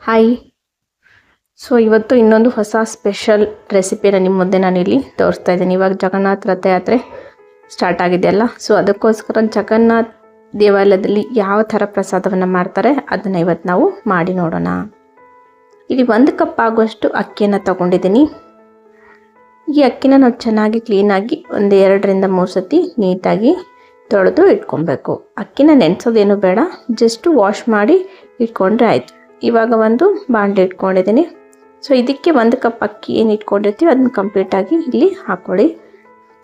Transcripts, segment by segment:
Hi. ಇವತ್ತು ಇನ್ನೊಂದು ಹೊಸ ಸ್ಪೆಷಲ್ ರೆಸಿಪಿನ ನಿಮ್ಮ ಮುಂದೆ ನಾನಿಲ್ಲಿ ತೋರಿಸ್ತಾ ಇದ್ದೀನಿ. ಇವಾಗ ಜಗನ್ನಾಥ ರಥಯಾತ್ರೆ ಸ್ಟಾರ್ಟ್ ಆಗಿದೆಯಲ್ಲ, ಅದಕ್ಕೋಸ್ಕರ ಜಗನ್ನಾಥ ದೇವಾಲಯದಲ್ಲಿ ಯಾವ ಥರ ಪ್ರಸಾದವನ್ನು ಮಾಡ್ತಾರೆ ಅದನ್ನು ಇವತ್ತು ನಾವು ಮಾಡಿ ನೋಡೋಣ. ಇಲ್ಲಿ 1 ಕಪ್ ಆಗುವಷ್ಟು ಅಕ್ಕಿಯನ್ನು ತಗೊಂಡಿದ್ದೀನಿ. ಈ ಅಕ್ಕಿನ ನಾವು ಚೆನ್ನಾಗಿ ಕ್ಲೀನಾಗಿ ಒಂದು 2 ರಿಂದ 3 ಸತಿ ನೀಟಾಗಿ ತೊಳೆದು ಇಟ್ಕೊಬೇಕು. ಅಕ್ಕಿನ ನೆನೆಸೋದೇನು ಬೇಡ, ಜಸ್ಟ್ ವಾಶ್ ಮಾಡಿ ಇಟ್ಕೊಂಡ್ರೆ ಆಯಿತು. ಇವಾಗ ಒಂದು ಬಾಂಡೆ ಇಟ್ಕೊಂಡಿದ್ದೀನಿ. ಇದಕ್ಕೆ 1 ಕಪ್ ಅಕ್ಕಿ ಏನು ಇಟ್ಕೊಂಡಿರ್ತೀವಿ ಅದನ್ನು ಕಂಪ್ಲೀಟಾಗಿ ಇಲ್ಲಿ ಹಾಕ್ಕೊಳ್ಳಿ.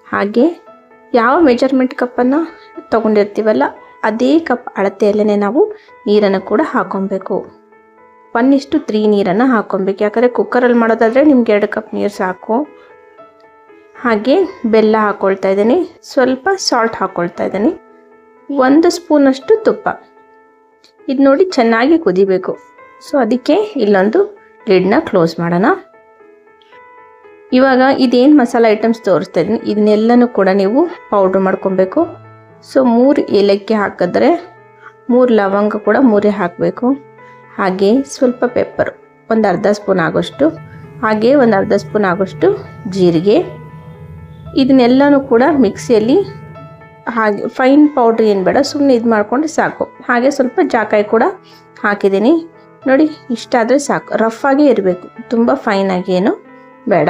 ಹಾಗೆ ಯಾವ ಮೆಜರ್ಮೆಂಟ್ ಕಪ್ಪನ್ನು ತೊಗೊಂಡಿರ್ತೀವಲ್ಲ ಅದೇ ಕಪ್ ಅಳತೆಯಲ್ಲೇ ನಾವು ನೀರನ್ನು ಕೂಡ ಹಾಕ್ಕೊಬೇಕು. 1:3 ನೀರನ್ನು ಹಾಕ್ಕೊಬೇಕು. ಯಾಕಂದರೆ ಕುಕ್ಕರಲ್ಲಿ ಮಾಡೋದಾದರೆ ನಿಮ್ಗೆ 2 ಕಪ್ ನೀರು ಸಾಕು. ಹಾಗೆ ಬೆಲ್ಲ ಹಾಕ್ಕೊಳ್ತಾ ಇದ್ದೀನಿ, ಸ್ವಲ್ಪ ಸಾಲ್ಟ್ ಹಾಕ್ಕೊಳ್ತಾ ಇದ್ದೀನಿ, 1 ಸ್ಪೂನಷ್ಟು ತುಪ್ಪ. ಇದು ನೋಡಿ ಚೆನ್ನಾಗಿ ಕುದಿಬೇಕು. ಅದಕ್ಕೆ ಇಲ್ಲೊಂದು ಲಿಡ್ನ ಕ್ಲೋಸ್ ಮಾಡೋಣ. ಇವಾಗ ಇದೇನು ಮಸಾಲೆ ಐಟಮ್ಸ್ ತೋರಿಸ್ತಾ ಇದ್ದೀನಿ ಇದನ್ನೆಲ್ಲನೂ ಕೂಡ ನೀವು ಪೌಡ್ರ್ ಮಾಡ್ಕೊಬೇಕು. 3 ಏಲಕ್ಕಿ ಹಾಕಿದ್ರೆ 3 ಲವಂಗ ಕೂಡ 3 ಹಾಕಬೇಕು. ಹಾಗೆ ಸ್ವಲ್ಪ ಪೆಪ್ಪರ್ ಒಂದು ಅರ್ಧ ಸ್ಪೂನ್ ಆಗೋಷ್ಟು, ಹಾಗೆ ಒಂದು ಅರ್ಧ ಸ್ಪೂನ್ ಆಗೋಷ್ಟು ಜೀರಿಗೆ. ಇದನ್ನೆಲ್ಲನೂ ಕೂಡ ಮಿಕ್ಸಿಯಲ್ಲಿ ಹಾಗೆ ಫೈನ್ ಪೌಡ್ರ್ ಏನು ಬೇಡ, ಸುಮ್ಮನೆ ಇದು ಮಾಡಿಕೊಂಡ್ರೆ ಸಾಕು. ಹಾಗೆ ಸ್ವಲ್ಪ ಜಾಕಾಯಿ ಕೂಡ ಹಾಕಿದ್ದೀನಿ. ನೋಡಿ, ಇಷ್ಟಾದರೆ ಸಾಕು. ರಫ್ ಆಗಿ ಇರಬೇಕು, ತುಂಬ ಫೈನಾಗಿ ಏನು ಬೇಡ.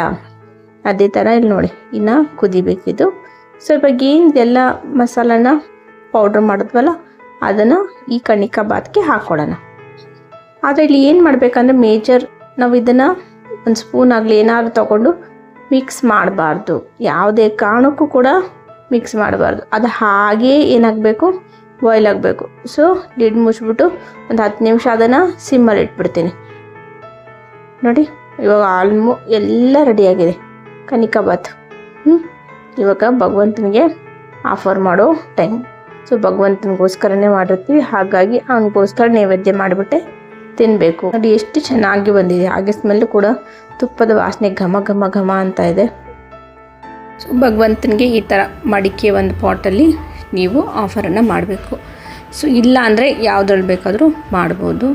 ಅದೇ ಥರ ಇಲ್ಲಿ ನೋಡಿ ಇನ್ನು ಕುದಿಬೇಕಿದು. ಇವಾಗ ಏನಿದೆಲ್ಲ ಮಸಾಲನ ಪೌಡ್ರ್ ಮಾಡಿದ್ವಲ್ಲ ಅದನ್ನು ಈ ಕಣಿಕಾ ಬಾತ್ಗೆ ಹಾಕ್ಕೊಡೋಣ. ಆದರೆ ಇಲ್ಲಿ ಏನು ಮಾಡಬೇಕಂದ್ರೆ ಮೇಜರ್ ನಾವು ಇದನ್ನು 1 ಸ್ಪೂನ್ ಆಗಲಿ ಏನಾದ್ರು ತೊಗೊಂಡು ಮಿಕ್ಸ್ ಮಾಡಬಾರ್ದು. ಯಾವುದೇ ಕಾರಣಕ್ಕೂ ಕೂಡ ಮಿಕ್ಸ್ ಮಾಡಬಾರ್ದು. ಅದು ಹಾಗೇ ಏನಾಗಬೇಕು, ಬಾಯ್ಲ್ ಆಗಬೇಕು. ಲಿಡ್ ಮುಚ್ಚಿಬಿಟ್ಟು ಒಂದು 10 ನಿಮಿಷ ಅದನ್ನು ಸಿಮ್ಮಲ್ಲಿ ಇಟ್ಬಿಡ್ತೀನಿ. ನೋಡಿ, ಇವಾಗ ಎಲ್ಲ ರೆಡಿಯಾಗಿದೆ ಕಣಿಕಾ ಬಾತ್. ಇವಾಗ ಭಗವಂತನಿಗೆ ಆಫರ್ ಮಾಡೋ ಟೈಮ್. ಭಗವಂತನಿಗೋಸ್ಕರನೇ ಮಾಡಿರ್ತೀವಿ, ಹಾಗಾಗಿ ಅವನಿಗೋಸ್ಕರ ನೈವೇದ್ಯ ಮಾಡಿಬಿಟ್ಟೆ ತಿನ್ನಬೇಕು. ನೋಡಿ ಎಷ್ಟು ಚೆನ್ನಾಗಿ ಬಂದಿದೆ. ಹಾಗೆ ಸ್ಮೆಲ್ಲು ಕೂಡ ತುಪ್ಪದ ವಾಸನೆ ಘಮ ಘಮ ಘಮ ಅಂತ ಇದೆ. ಭಗವಂತನಿಗೆ ಈ ಥರ ಮಡಿಕೆ ಒಂದು ಪಾಟಲ್ಲಿ ನೀವು ಆಫರನ್ನು ಮಾಡಬೇಕು. ಇಲ್ಲ ಅಂದರೆ ಯಾವುದ್ರಲ್ಲಿ ಬೇಕಾದರೂ ಮಾಡ್ಬೋದು.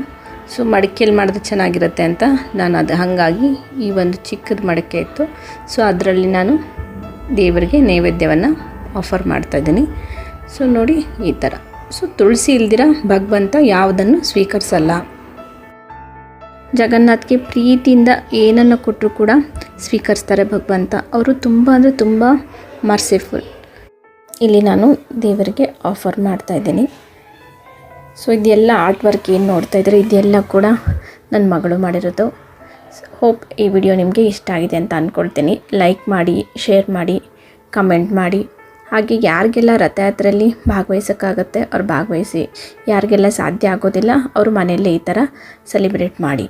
ಮಡಿಕೆಯಲ್ಲಿ ಮಾಡಿದ್ರೆ ಚೆನ್ನಾಗಿರುತ್ತೆ ಅಂತ ನಾನು ಹಾಗಾಗಿ ಈ ಒಂದು ಚಿಕ್ಕದ ಮಡಿಕೆ ಇತ್ತು. ಅದರಲ್ಲಿ ನಾನು ದೇವರಿಗೆ ನೈವೇದ್ಯವನ್ನು ಆಫರ್ ಮಾಡ್ತಾಯಿದ್ದೀನಿ. ನೋಡಿ ಈ ಥರ. ತುಳಸಿ ಇಲ್ದಿರ ಭಗವಂತ ಯಾವುದನ್ನು ಸ್ವೀಕರಿಸಲ್ಲ. ಜಗನ್ನಾಥ್ಗೆ ಪ್ರೀತಿಯಿಂದ ಏನನ್ನು ಕೊಟ್ಟರು ಕೂಡ ಸ್ವೀಕರಿಸ್ತಾರೆ ಭಗವಂತ. ಅವರು ತುಂಬ ಅಂದರೆ ತುಂಬ ಮರ್ಸಿಫುಲ್. ಇಲ್ಲಿ ನಾನು ದೇವರಿಗೆ ಆಫರ್ ಮಾಡ್ತಾಯಿದ್ದೀನಿ. ಇದೆಲ್ಲ ಆರ್ಟ್ ವರ್ಕ್ ಏನು ನೋಡ್ತಾ ಇದ್ದಾರೆ ಇದೆಲ್ಲ ಕೂಡ ನನ್ನ ಮಗಳು ಮಾಡಿರೋದು. ಹೋಪ್ ಈ ವಿಡಿಯೋ ನಿಮಗೆ ಇಷ್ಟ ಆಗಿದೆ ಅಂತ ಅಂದ್ಕೊಳ್ತೀನಿ. ಲೈಕ್ ಮಾಡಿ, ಶೇರ್ ಮಾಡಿ, ಕಮೆಂಟ್ ಮಾಡಿ. ಹಾಗೆ ಯಾರಿಗೆಲ್ಲ ರಥಯಾತ್ರೆಯಲ್ಲಿ ಭಾಗವಹಿಸೋಕ್ಕಾಗತ್ತೆ ಅವ್ರು ಭಾಗವಹಿಸಿ. ಯಾರಿಗೆಲ್ಲ ಸಾಧ್ಯ ಆಗೋದಿಲ್ಲ ಅವರು ಮನೆಯಲ್ಲೇ ಈ ಥರ ಸೆಲೆಬ್ರೇಟ್ ಮಾಡಿ.